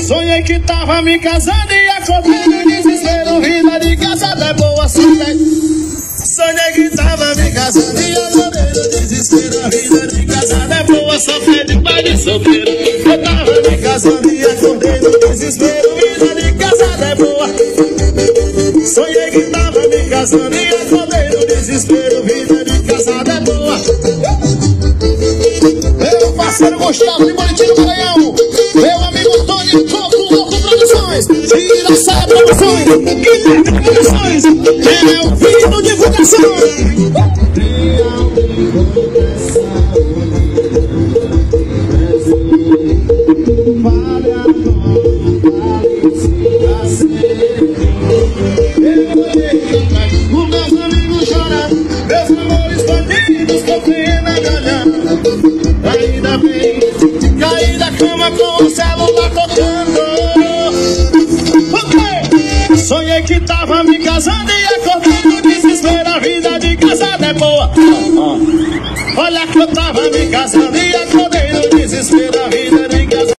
Sonhei que tava me casando e acordei no desespero. Vida de casada é boa, sonhei que tava me casando e acordei no desespero. A vida de casada é boa, só fé de pai de solteiro. Eu tava me casando e acordei no desespero. Vida de casada é boa. Sonhei que tava me casando e acordei no desespero. Vida de casada é boa. Meu parceiro Gustavo de Bonitinho do Maranhão, meu amigo Antônio Coco Louco Produções, Tira Saia Produções, Guilherme Produções, é o Vindo Divulgação. Os meus amigos choram, meus amores bandidos, tô pena ganhar. Ainda bem, caí da cama com o celular tocando. Okay. Sonhei que tava me casando e acordei no desespero. A vida de casada é boa. Olha que eu tava me casando e acordei no desespero. A vida de